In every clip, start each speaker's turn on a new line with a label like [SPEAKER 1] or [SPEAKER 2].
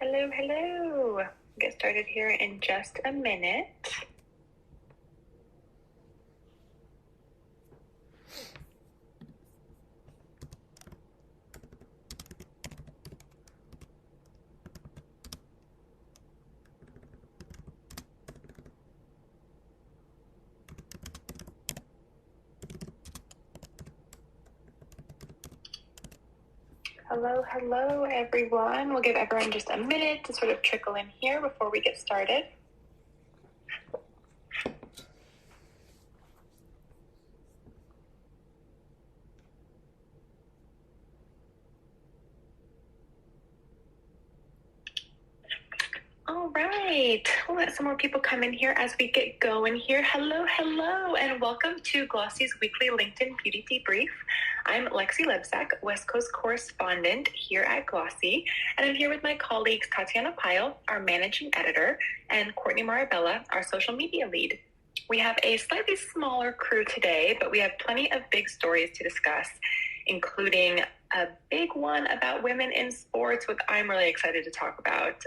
[SPEAKER 1] Hello, hello. Get started here in just a minute. Hello, hello, everyone. We'll give everyone just a minute to sort of trickle in here before we get started. All right, we'll let some more people come in here as we get going here. Hello, hello, and welcome to Glossy's weekly LinkedIn Beauty Debrief. I'm Lexi Lebsack, West Coast correspondent here at Glossy, and I'm here with my colleagues Tatiana Pyle, our managing editor, and Courtney Marabella, our social media lead. We have a slightly smaller crew today, but we have plenty of big stories to discuss, including a big one about women in sports, which I'm really excited to talk about.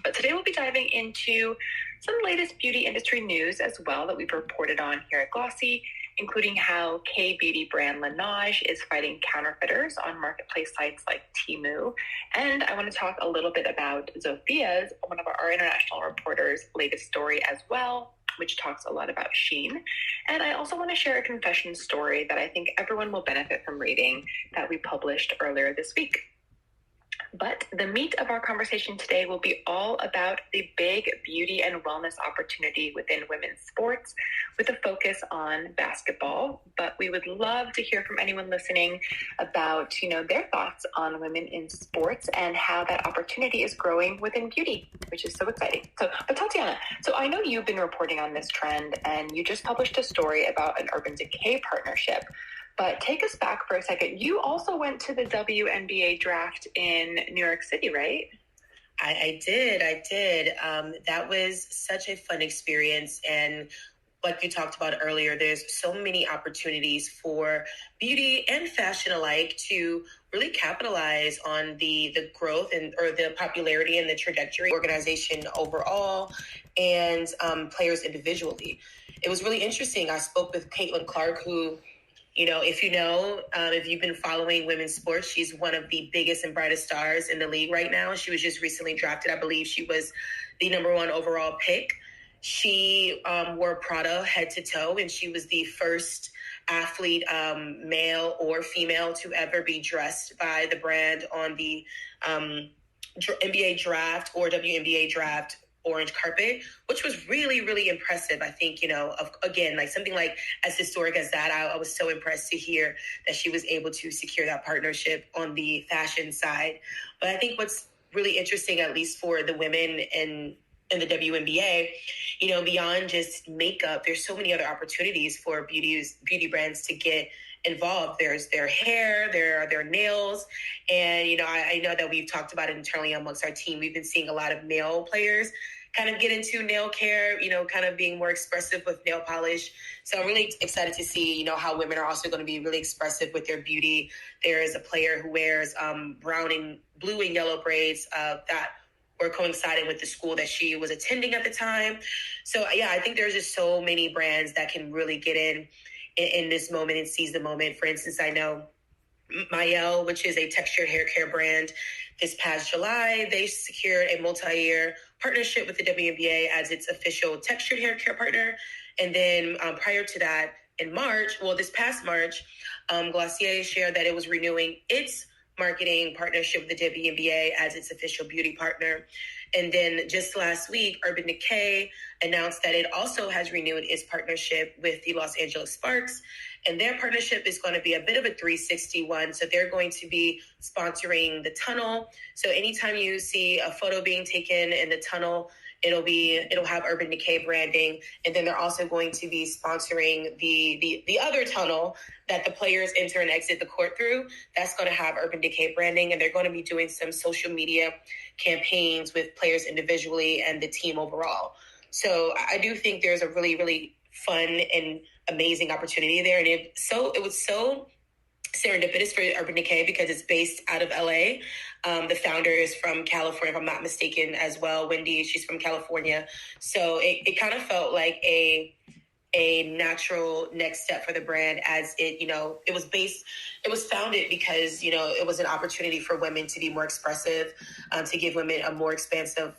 [SPEAKER 1] But today we'll be diving into some latest beauty industry news as well that we've reported on here at Glossy, including how K-beauty brand Laneige is fighting counterfeiters on marketplace sites like Temu. And I want to talk a little bit about Zophia's, one of our international reporters' latest story as well, which talks a lot about Shein. And I also want to share a confession story that I think everyone will benefit from reading that we published earlier this week. But the meat of our conversation today will be all about the big beauty and wellness opportunity within women's sports with a focus on basketball. But we would love to hear from anyone listening about, their thoughts on women in sports and how that opportunity is growing within beauty, which is so exciting. But Tatiana, I know you've been reporting on this trend and you just published a story about an Urban Decay partnership. But take us back for a second. You also went to the WNBA draft in New York City, right?
[SPEAKER 2] I did. That was such a fun experience. And like you talked about earlier, there's so many opportunities for beauty and fashion alike to really capitalize on the growth or the popularity and the trajectory of the organization overall and players individually. It was really interesting. I spoke with Caitlin Clark, who, if you've been following women's sports, she's one of the biggest and brightest stars in the league right now. She was just recently drafted. I believe she was the number 1 overall pick. She wore Prada head to toe, and she was the first athlete, male or female, to ever be dressed by the brand on the NBA draft or WNBA draft orange carpet, which was really, really impressive. I think, something like as historic as that, I was so impressed to hear that she was able to secure that partnership on the fashion side. But I think what's really interesting, at least for the women in the WNBA, beyond just makeup, there's so many other opportunities for beauty brands to get involved. There's their hair, their nails. And, I know that we've talked about it internally amongst our team. We've been seeing a lot of male players kind of get into nail care, kind of being more expressive with nail polish. So I'm really excited to see, how women are also going to be really expressive with their beauty. There is a player who wears blue and yellow braids that were coinciding with the school that she was attending at the time. So, yeah, I think there's just so many brands that can really get in this moment and seize the moment. For instance, I know Mayel, which is a textured hair care brand, this past July, they secured a multi-year partnership with the WNBA as its official textured hair care partner. And then prior to that, this past March, Glossier shared that it was renewing its marketing partnership with the WNBA as its official beauty partner. And then just last week, Urban Decay announced that it also has renewed its partnership with the Los Angeles Sparks. And their partnership is going to be a bit of a 360 one. So they're going to be sponsoring the tunnel. So anytime you see a photo being taken in the tunnel, it'll have Urban Decay branding. And then they're also going to be sponsoring the other tunnel that the players enter and exit the court through. That's going to have Urban Decay branding. And they're going to be doing some social media campaigns with players individually and the team overall. So I do think there's a really, really fun and amazing opportunity there. And it was so serendipitous for Urban Decay because it's based out of LA. The founder is from California, if I'm not mistaken, as well. Wendy, she's from California. So it kind of felt like a natural next step for the brand, as it, it was founded because, it was an opportunity for women to be more expressive, to give women a more expansive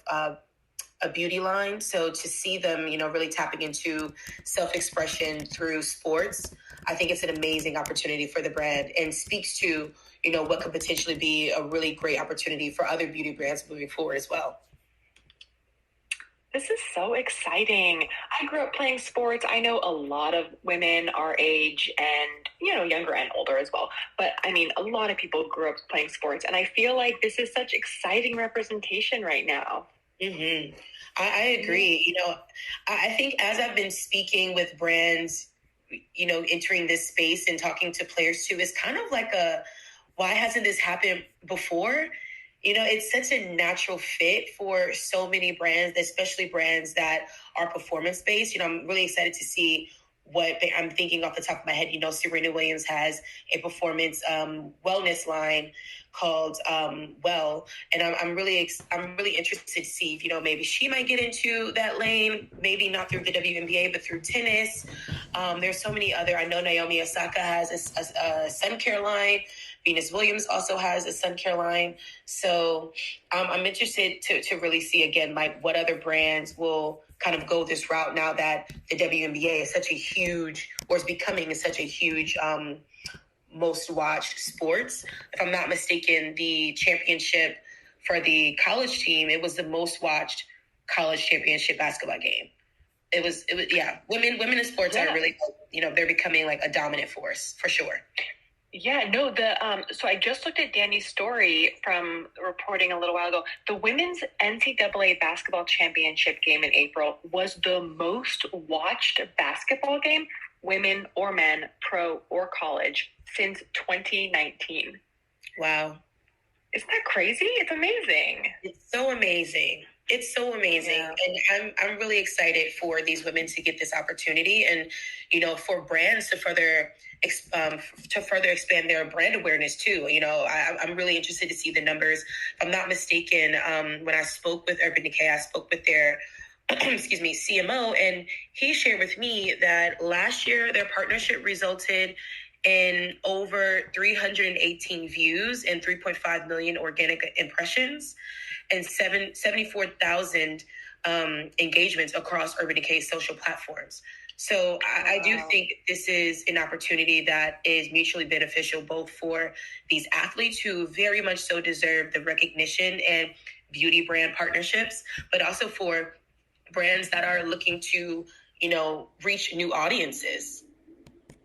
[SPEAKER 2] a beauty line. So to see them, really tapping into self-expression through sports, I think it's an amazing opportunity for the brand and speaks to, what could potentially be a really great opportunity for other beauty brands moving forward as well.
[SPEAKER 1] This is so exciting. I grew up playing sports. I know a lot of women our age and, younger and older as well. But I mean, a lot of people grew up playing sports. And I feel like this is such exciting representation right now.
[SPEAKER 2] Mm-hmm. I agree. I think as I've been speaking with brands, entering this space and talking to players too, is kind of like why hasn't this happened before? It's such a natural fit for so many brands, especially brands that are performance-based. I'm really excited to see what I'm thinking off the top of my head. Serena Williams has a performance wellness line called Well, and I'm really interested to see if maybe she might get into that lane. Maybe not through the WNBA, but through tennis. There's so many other. I know Naomi Osaka has a sun care line. Venus Williams also has a sun care line. So I'm interested to really see again, like what other brands will kind of go this route now that the WNBA is such a huge, or is becoming such a huge most watched sports. If I'm not mistaken, the championship for the college team, it was the most watched college championship basketball game. It was yeah. Women in sports are really, they're becoming like a dominant force for sure.
[SPEAKER 1] Yeah, no, so I just looked at Danny's story from reporting a little while ago. The women's NCAA basketball championship game in April was the most watched basketball game, women or men, pro or college, since 2019.
[SPEAKER 2] Wow.
[SPEAKER 1] Isn't that crazy? It's amazing.
[SPEAKER 2] It's so amazing. It's so amazing. Yeah. And I'm really excited for these women to get this opportunity and, for brands to further expand their brand awareness too. I'm really interested to see the numbers. If I'm not mistaken, when I spoke with Urban Decay, I spoke with their CMO, and he shared with me that last year their partnership resulted in over 318 views and 3.5 million organic impressions and 74,000 engagements across Urban Decay's social platforms. So I do think this is an opportunity that is mutually beneficial, both for these athletes who very much so deserve the recognition and beauty brand partnerships, but also for brands that are looking to, reach new audiences.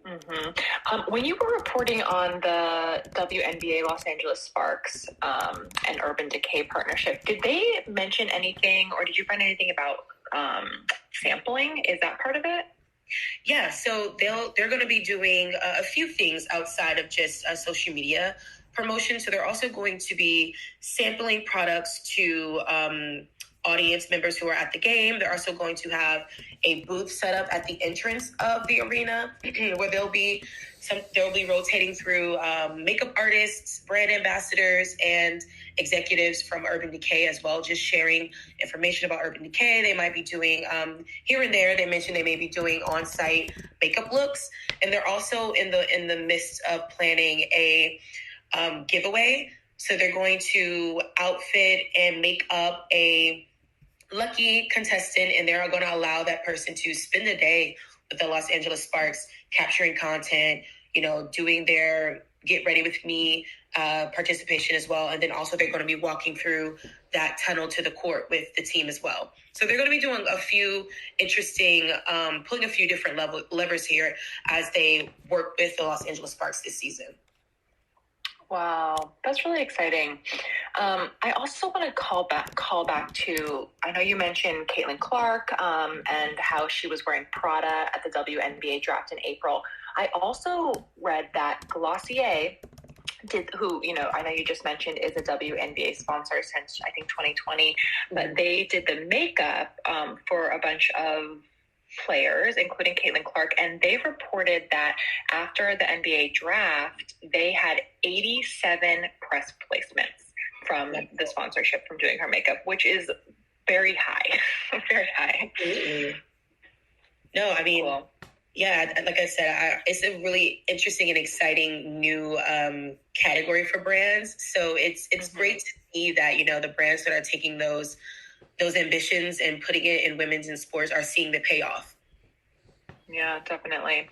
[SPEAKER 1] Mm-hmm. When you were reporting on the WNBA Los Angeles Sparks and Urban Decay partnership, did they mention anything, or did you find anything about sampling? Is that part of it?
[SPEAKER 2] Yeah, so they're going to be doing a few things outside of just social media promotion. So they're also going to be sampling products to audience members who are at the game. They're also going to have a booth set up at the entrance of the arena where they'll be rotating through makeup artists, brand ambassadors, and executives from Urban Decay as well, just sharing information about Urban Decay. They might be doing here and there. They mentioned they may be doing on-site makeup looks, and they're also in the midst of planning a giveaway. So they're going to outfit and make up a lucky contestant, and they're going to allow that person to spend the day with the Los Angeles Sparks, capturing content, doing their Get Ready With Me participation as well. And then also they're going to be walking through that tunnel to the court with the team as well. So they're going to be doing a few interesting, pulling a few different levers here as they work with the Los Angeles Sparks this season.
[SPEAKER 1] Wow, that's really exciting. I also want to call back to, I know you mentioned Caitlin Clark and how she was wearing Prada at the WNBA draft in April. I also read that Glossy who, I know you just mentioned is a WNBA sponsor since I think 2020, but they did the makeup for a bunch of players, including Caitlin Clark, and they reported that after the NBA draft, they had 87 press placements from the sponsorship from doing her makeup, which is very high, very high.
[SPEAKER 2] Absolutely. No, I mean, cool. Yeah, like I said, it's a really interesting and exciting new category for brands. So it's great to see that, you know, the brands that are taking those ambitions and putting it in women's and sports are seeing the payoff.
[SPEAKER 1] Yeah, definitely.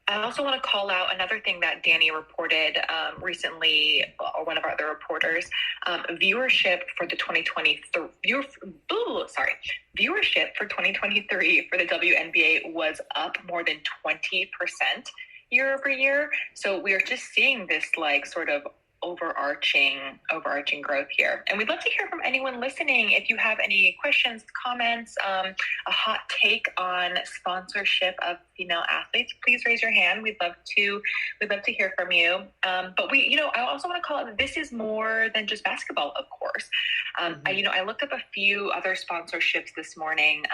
[SPEAKER 1] I also want to call out another thing that Danny reported recently, or one of our other reporters. Viewership for the 2023 viewership for 2023 for the WNBA was up more than 20% year over year. So we are just seeing this like sort of overarching growth here. And we'd love to hear from anyone listening. If you have any questions, comments, a hot take on sponsorship of female athletes, please raise your hand. We'd love to hear from you. But I also want to call it, this is more than just basketball, of course. I looked up a few other sponsorships this morning.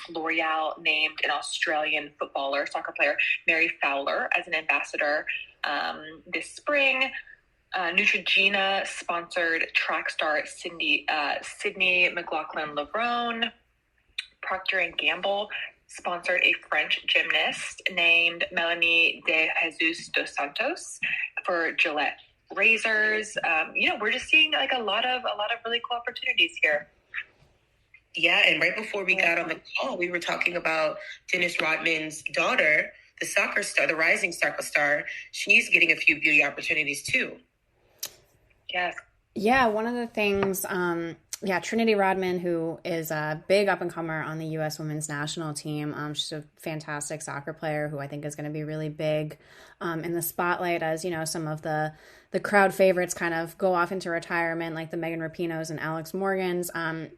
[SPEAKER 1] L'Oreal named an Australian soccer player, Mary Fowler, as an ambassador this spring. Neutrogena sponsored track star Sydney McLaughlin-Levrone. Procter & Gamble sponsored a French gymnast named Melanie de Jesus dos Santos for Gillette razors. We're just seeing like a lot of really cool opportunities here.
[SPEAKER 2] Yeah, and right before we got on the call, we were talking about Dennis Rodman's daughter, the soccer star, the rising soccer star. She's getting a few beauty opportunities too.
[SPEAKER 1] Yes.
[SPEAKER 3] Yeah, one of the things, Trinity Rodman, who is a big up-and-comer on the U.S. women's national team. She's a fantastic soccer player who I think is going to be really big in the spotlight as, some of the crowd favorites kind of go off into retirement, like the Megan Rapinos and Alex Morgans.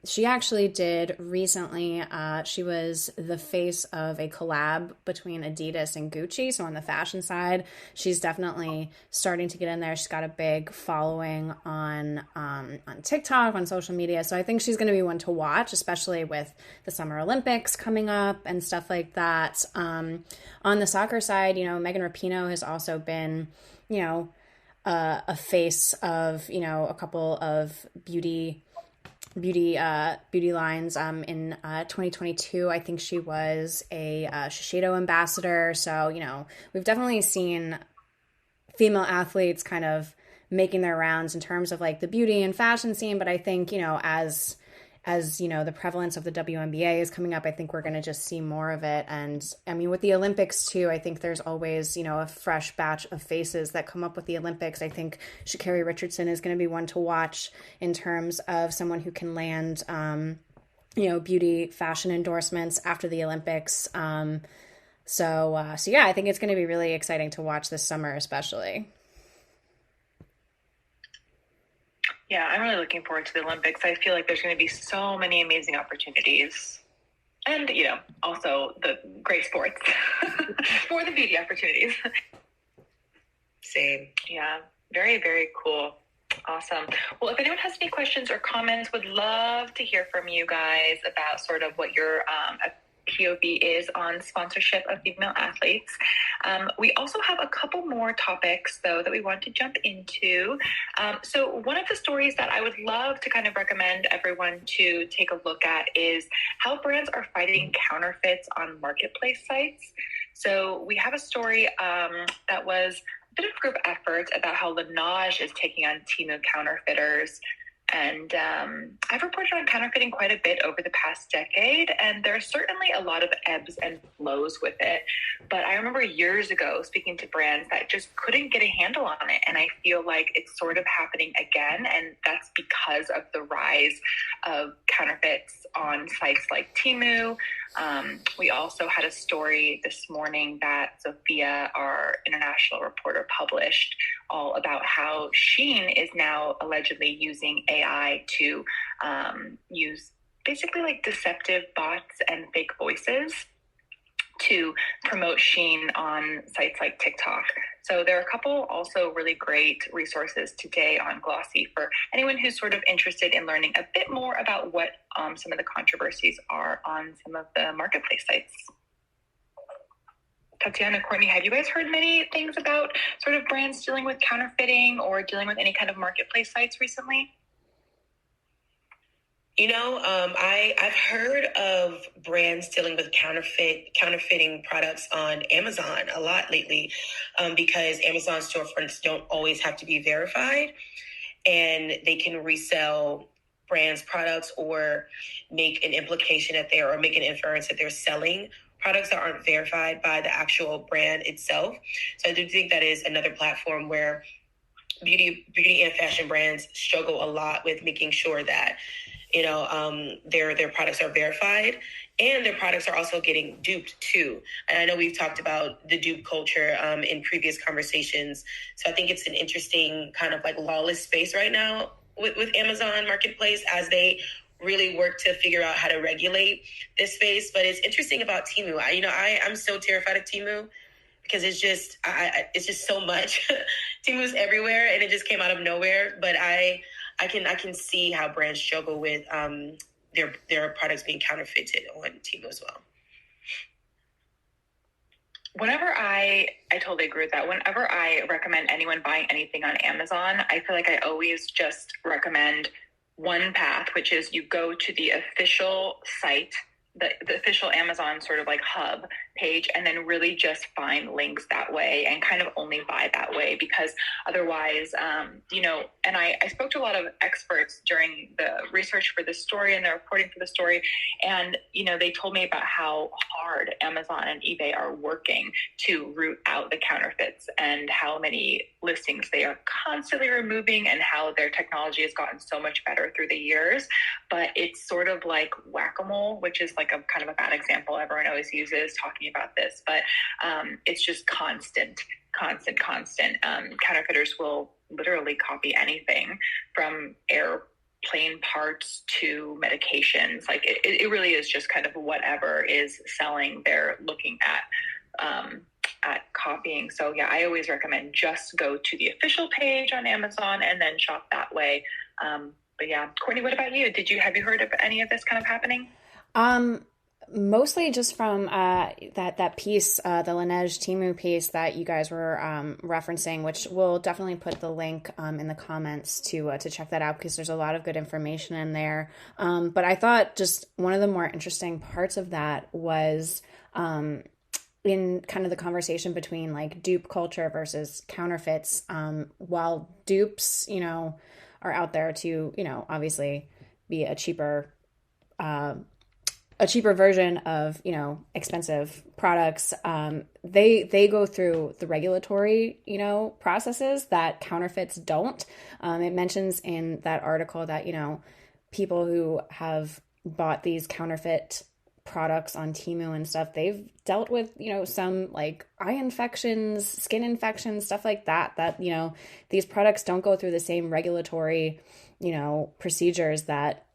[SPEAKER 3] She actually did recently, she was the face of a collab between Adidas and Gucci. So on the fashion side, she's definitely starting to get in there. She's got a big following on TikTok, on social media. So I think she's going to be one to watch, especially with the Summer Olympics coming up and stuff like that. On the soccer side, Megan Rapinoe has also been, a face of, a couple of beauty lines. In 2022, I think she was a Shiseido ambassador. So, we've definitely seen female athletes kind of making their rounds in terms of like the beauty and fashion scene. But I think, as the prevalence of the WNBA is coming up, I think we're going to just see more of it. And I mean, with the Olympics too, I think there's always, a fresh batch of faces that come up with the Olympics. I think Sha'Carri Richardson is going to be one to watch in terms of someone who can land, beauty fashion endorsements after the Olympics. So yeah, I think it's going to be really exciting to watch this summer, especially.
[SPEAKER 1] Yeah, I'm really looking forward to the Olympics. I feel like there's going to be so many amazing opportunities. And, also the great sports for the beauty opportunities.
[SPEAKER 2] Same.
[SPEAKER 1] Yeah, very, very cool. Awesome. Well, if anyone has any questions or comments, would love to hear from you guys about sort of what your POV is on sponsorship of female athletes. We also have a couple more topics, though, that we want to jump into. So one of the stories that I would love to kind of recommend everyone to take a look at is how brands are fighting counterfeits on marketplace sites. So we have a story that was a bit of a group effort about how Laneige is taking on Temu counterfeiters. And I've reported on counterfeiting quite a bit over the past decade, and there's certainly a lot of ebbs and flows with it. But I remember years ago speaking to brands that just couldn't get a handle on it, and I feel like it's sort of happening again, and that's because of the rise of counterfeits on sites like Temu. We also had a story this morning that Sophia, our international reporter, published all about how Shein is now allegedly using AI to use basically like deceptive bots and fake voices to promote Shein on sites like TikTok. So there are a couple also really great resources today on Glossy for anyone who's sort of interested in learning a bit more about what some of the controversies are on some of the marketplace sites. Tatiana, Courtney, have you guys heard many things about sort of brands dealing with counterfeiting or dealing with any kind of marketplace sites recently?
[SPEAKER 2] I've heard of brands dealing with counterfeiting products on Amazon a lot lately, because Amazon storefronts don't always have to be verified, and they can resell brands' products or make an implication or make an inference that they're selling products that aren't verified by the actual brand itself. So I do think that is another platform where beauty and fashion brands struggle a lot with making sure that their products are verified, and their products are also getting duped too. And I know we've talked about the dupe culture in previous conversations. So I think it's an interesting kind of like lawless space right now with Amazon Marketplace as they really work to figure out how to regulate this space. But it's interesting about Temu. I'm so terrified of Temu because it's just so much. Temu's everywhere, and it just came out of nowhere. But I can see how brands struggle with their products being counterfeited on Temu as well.
[SPEAKER 1] I totally agree with that. Whenever I recommend anyone buying anything on Amazon, I feel like I always just recommend one path, which is you go to the official site, the official Amazon sort of like hub page, and then really just find links that way and kind of only buy that way, because otherwise, and I spoke to a lot of experts during the research for this story and the reporting for the story, and, they told me about how hard Amazon and eBay are working to root out the counterfeits and how many listings they are constantly removing and how their technology has gotten so much better through the years. But it's sort of like whack-a-mole, which is like a kind of a bad example everyone always uses talking about this, but it's just constant. Counterfeiters will literally copy anything from airplane parts to medications. Like it really is just kind of whatever is selling, they're looking at copying. So yeah, I always recommend just go to the official page on Amazon and then shop that way. But yeah, Courtney, what about you? Have you heard of any of this kind of happening?
[SPEAKER 3] Mostly just from that piece, the Laneige Temu piece that you guys were referencing, which we'll definitely put the link in the comments to check that out, because there's a lot of good information in there. But I thought just one of the more interesting parts of that was in kind of the conversation between like dupe culture versus counterfeits. While dupes, are out there to, obviously be a cheaper version of, expensive products. They go through the regulatory, processes that counterfeits don't. It mentions in that article that, people who have bought these counterfeit products on Temu and stuff, they've dealt with, some like eye infections, skin infections, stuff like that, these products don't go through the same regulatory, procedures that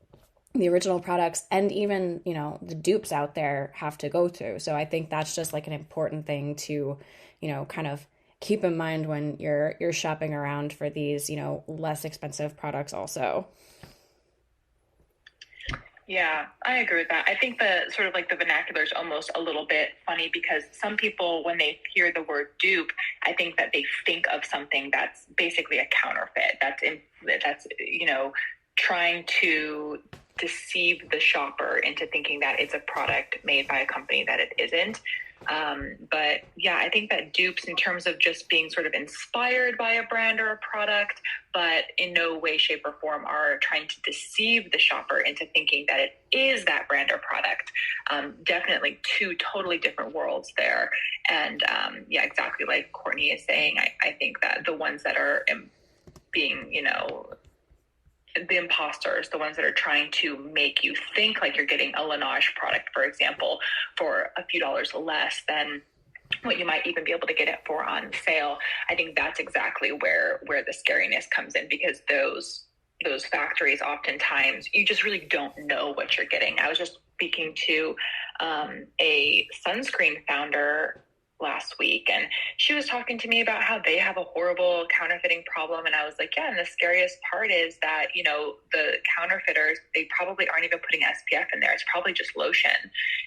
[SPEAKER 3] the original products and even, the dupes out there have to go through. So I think that's just like an important thing to, kind of keep in mind when you're shopping around for these, less expensive products also.
[SPEAKER 1] Yeah, I agree with that. I think the sort of like the vernacular is almost a little bit funny, because some people, when they hear the word dupe, I think that they think of something that's basically a counterfeit. That's trying to deceive the shopper into thinking that it's a product made by a company that it isn't. But yeah, I think that dupes, in terms of just being sort of inspired by a brand or a product, but in no way, shape, or form are trying to deceive the shopper into thinking that it is that brand or product. Definitely two totally different worlds there. And yeah, exactly like Courtney is saying, I think that the ones that are being, the imposters, the ones that are trying to make you think like you're getting a Laneige product, for example, for a few dollars less than what you might even be able to get it for on sale. I think that's exactly where the scariness comes in, because those factories, oftentimes you just really don't know what you're getting. I was just speaking to a sunscreen founder last week, and she was talking to me about how they have a horrible counterfeiting problem. And I was like, yeah, and the scariest part is that, you know, the counterfeiters, they probably aren't even putting SPF in there. It's probably just lotion,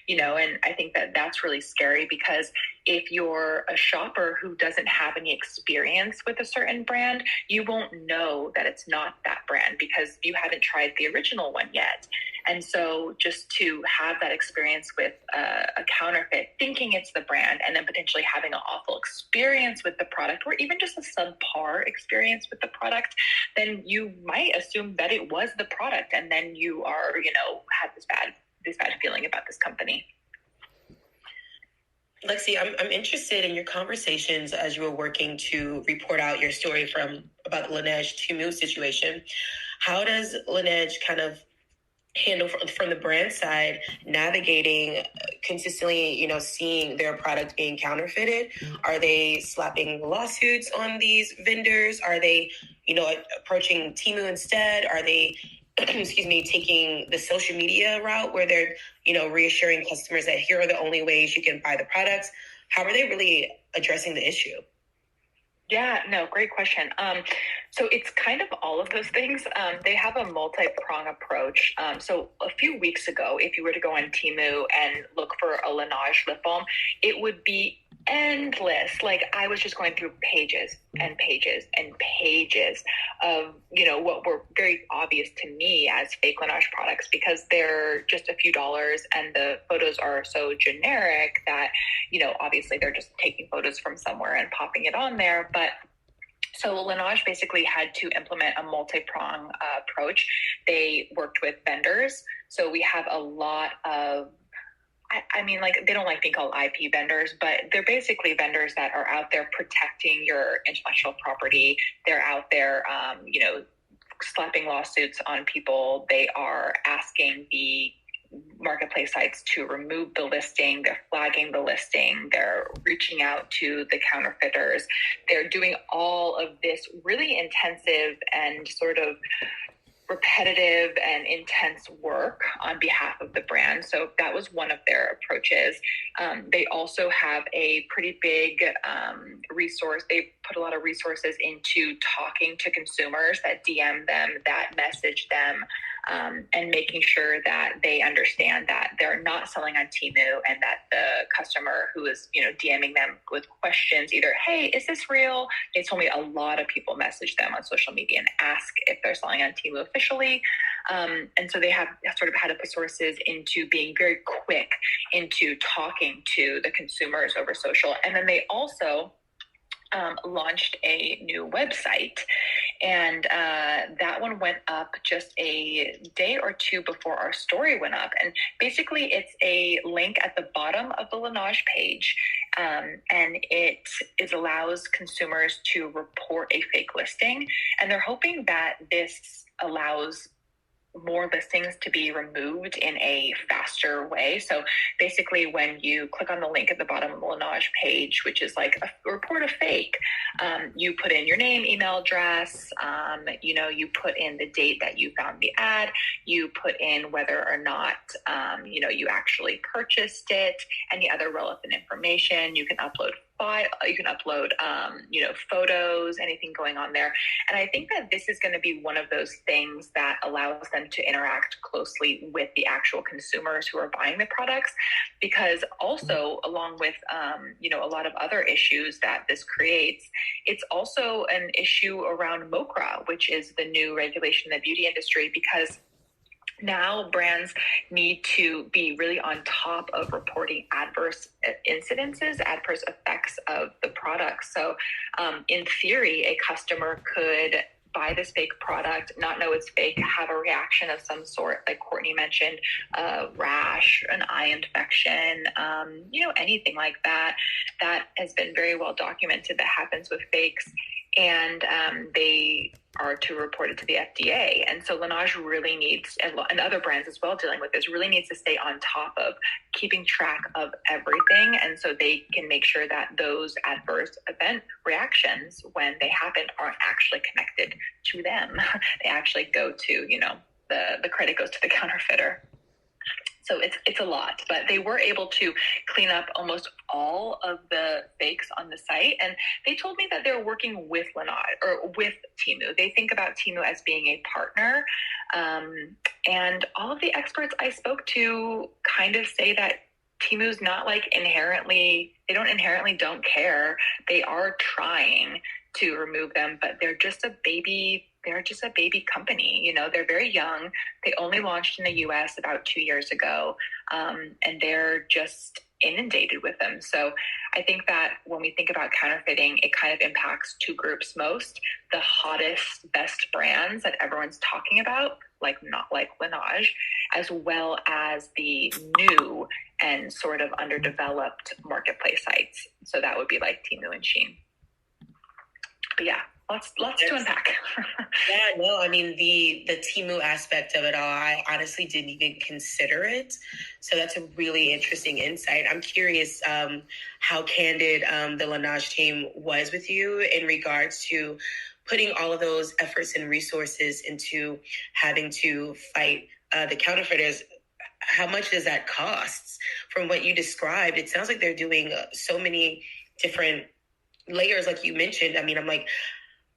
[SPEAKER 1] you know. And I think that that's really scary, because if you're a shopper who doesn't have any experience with a certain brand, you won't know that it's not that brand because you haven't tried the original one yet. And so just to have that experience with a counterfeit, thinking it's the brand, and then potentially having an awful experience with the product, or even just a subpar experience with the product, then you might assume that it was the product. And then you are, you know, have this bad feeling about this company.
[SPEAKER 2] Lexi, I'm interested in your conversations as you were working to report out your story about the Laneige Temu situation. How does Laneige kind of handle from the brand side, navigating consistently, you know, seeing their product being counterfeited? Are they slapping lawsuits on these vendors? Are they, you know, approaching Temu instead? Are they, taking the social media route where they're, you know, reassuring customers that here are the only ways you can buy the products? How are they really addressing the issue?
[SPEAKER 1] Yeah, no, great question. So it's kind of all of those things. They have a multi-prong approach. So a few weeks ago, if you were to go on Temu and look for a Laneige lip balm, it would be endless. Like, I was just going through pages and pages and pages of, you know, what were very obvious to me as fake Laneige products, because they're just a few dollars and the photos are so generic that, you know, obviously they're just taking photos from somewhere and popping it on there. But so Laneige basically had to implement a multi-prong approach. They worked with vendors. So we have a lot of, I mean, like, they don't like being called IP vendors, but they're basically vendors that are out there protecting your intellectual property. They're out there, you know, slapping lawsuits on people. They are asking the marketplace sites to remove the listing. They're flagging the listing. They're reaching out to the counterfeiters. They're doing all of this really intensive and sort of repetitive and intense work on behalf of the brand. So that was one of their approaches. They also have a pretty big resource. They put a lot of resources into talking to consumers that DM them, that message them, and making sure that they understand that they're not selling on Temu, and that the customer who is, you know, DMing them with questions, either, hey, is this real? They told me a lot of people message them on social media and ask if they're selling on Temu officially. And so they have sort of had to put sources into being very quick into talking to the consumers over social. And then they also launched a new website, and that one went up just a day or two before our story went up. And basically it's a link at the bottom of the Laneige page, and it allows consumers to report a fake listing, and they're hoping that this allows more listings to be removed in a faster way. So basically, when you click on the link at the bottom of the Laneige page, which is like a report of fake, you put in your name, email address, you know, you put in the date that you found the ad, you put in whether or not, you know, you actually purchased it, any other relevant information. You can upload you know, photos, anything going on there. And I think that this is going to be one of those things that allows them to interact closely with the actual consumers who are buying the products, because also along with, you know, a lot of other issues that this creates, it's also an issue around MOCRA, which is the new regulation in the beauty industry, because now brands need to be really on top of reporting adverse incidences, adverse effects of the product. So in theory, a customer could buy this fake product, not know it's fake, have a reaction of some sort, like Courtney mentioned, a rash, an eye infection, you know, anything like that. That has been very well documented that happens with fakes. And they are to report it to the FDA. And so Laneige really needs, and other brands as well dealing with this, really needs to stay on top of keeping track of everything. And so they can make sure that those adverse event reactions, when they happen, aren't actually connected to them. They actually go to, you know, the credit goes to the counterfeiter. So it's a lot, but they were able to clean up almost all of the fakes on the site. And they told me that they're working with Laneige or with Temu. They think about Temu as being a partner. And all of the experts I spoke to kind of say that Temu's not like they don't inherently don't care. They are trying to remove them, but they're just a baby company. You know, they're very young. They only launched in the US about 2 years ago, and they're just inundated with them. So I think that when we think about counterfeiting, it kind of impacts two groups most: the hottest, best brands that everyone's talking about, not like Laneige, as well as the new and sort of underdeveloped marketplace sites. So that would be like Temu and Shein. But yeah, lots to unpack.
[SPEAKER 2] Yeah, no, I mean, the Temu aspect of it all, I honestly didn't even consider it. So that's a really interesting insight. I'm curious how candid the Laneige team was with you in regards to putting all of those efforts and resources into having to fight the counterfeiters. How much does that cost? From what you described, it sounds like they're doing so many different layers, like you mentioned. I mean, I'm like,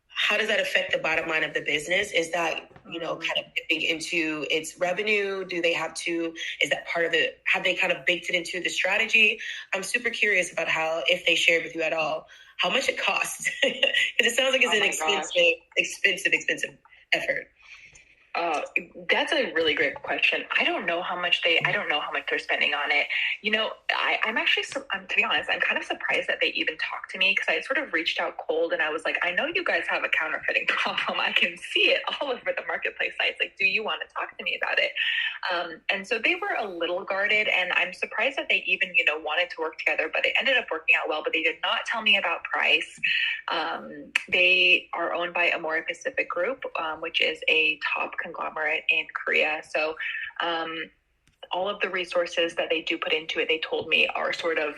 [SPEAKER 2] how does that affect the bottom line of the business? Is that, kind of dipping into its revenue? Do they have to, is that part of it? Have they kind of baked it into the strategy? I'm super curious about if they shared with you at all, how much it costs. Because it sounds like it's an expensive effort.
[SPEAKER 1] That's a really great question. I don't know how much they're spending on it. I'm actually, to be honest, I'm kind of surprised that they even talked to me, because I sort of reached out cold and I was like, I know you guys have a counterfeiting problem. I can see it all over the marketplace sites. Like, do you want to talk to me about it? And so they were a little guarded, and I'm surprised that they even, wanted to work together, but it ended up working out well. But they did not tell me about price. They are owned by Amore Pacific Group, which is a top conglomerate in Korea. So all of the resources that they do put into it, they told me, are sort of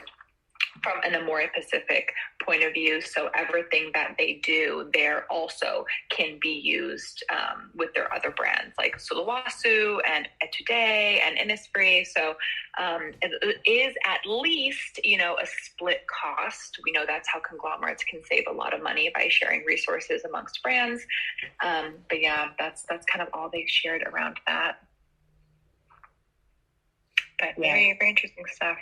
[SPEAKER 1] from an Amore Pacific point of view. So everything that they do there also can be used with their other brands like Sulawesi and Digiday and Innisfree. So it is at least, a split cost. We know that's how conglomerates can save a lot of money, by sharing resources amongst brands. But yeah, that's kind of all they shared around that. But very, very interesting stuff.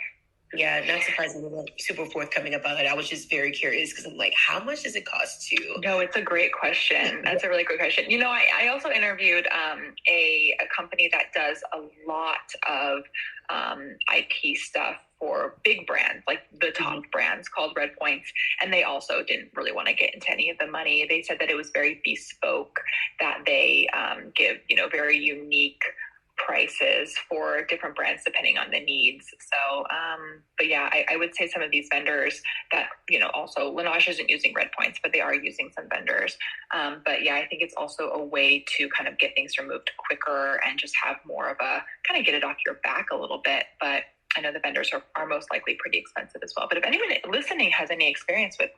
[SPEAKER 2] Yeah, not surprising they were super forthcoming about it. I was just very curious, because I'm like, how much does it cost to?
[SPEAKER 1] No, it's a great question. That's a really good question. I also interviewed a company that does a lot of IP stuff for big brands, like the top brands, called Red Points. And they also didn't really want to get into any of the money. They said that it was very bespoke, that they give, very unique prices for different brands depending on the needs. So, but yeah, I would say some of these vendors that, also Laneige isn't using Red Points, but they are using some vendors. But yeah, I think it's also a way to kind of get things removed quicker and just have more of a kind of get it off your back a little bit. But I know the vendors are most likely pretty expensive as well. But if anyone listening has any experience with,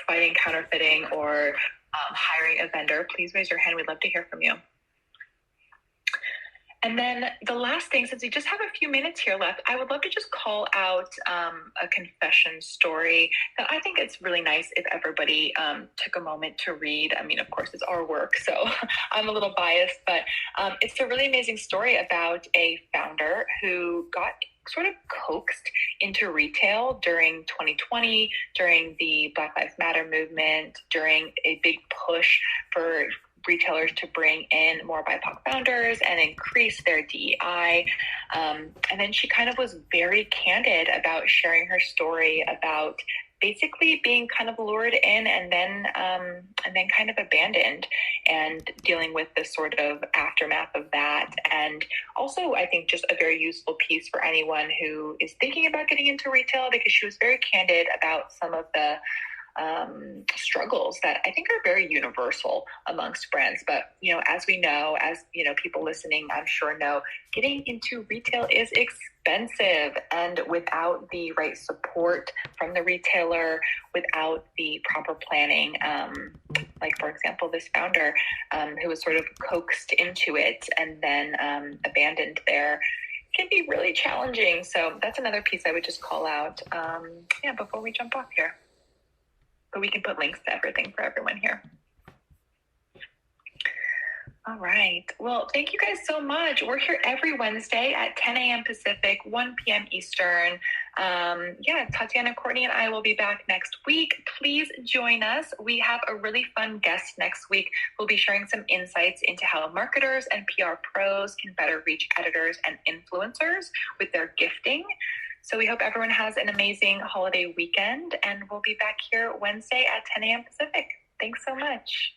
[SPEAKER 1] fighting counterfeiting or hiring a vendor, please raise your hand. We'd love to hear from you. And then the last thing, since we just have a few minutes here left, I would love to just call out a confession story that I think it's really nice if everybody took a moment to read. I mean, of course, it's our work, so I'm a little biased, but it's a really amazing story about a founder who got sort of coaxed into retail during 2020, during the Black Lives Matter movement, during a big push for retailers to bring in more BIPOC founders and increase their DEI. And then she kind of was very candid about sharing her story about basically being kind of lured in and then kind of abandoned, and dealing with the sort of aftermath of that. And also, I think just a very useful piece for anyone who is thinking about getting into retail, because she was very candid about some of the struggles that I think are very universal amongst brands. But, as we know, people listening, I'm sure know, getting into retail is expensive. And without the right support from the retailer, without the proper planning, like, for example, this founder who was sort of coaxed into it and then abandoned there, can be really challenging. So that's another piece I would just call out, before we jump off here. But we can put links to everything for everyone here. All right. Well, thank you guys so much. We're here every Wednesday at 10 a.m. Pacific, 1 p.m. Eastern. Tatiana, Courtney, and I will be back next week. Please join us. We have a really fun guest next week. We'll be sharing some insights into how marketers and PR pros can better reach editors and influencers with their gifting. So we hope everyone has an amazing holiday weekend, and we'll be back here Wednesday at 10 a.m. Pacific. Thanks so much.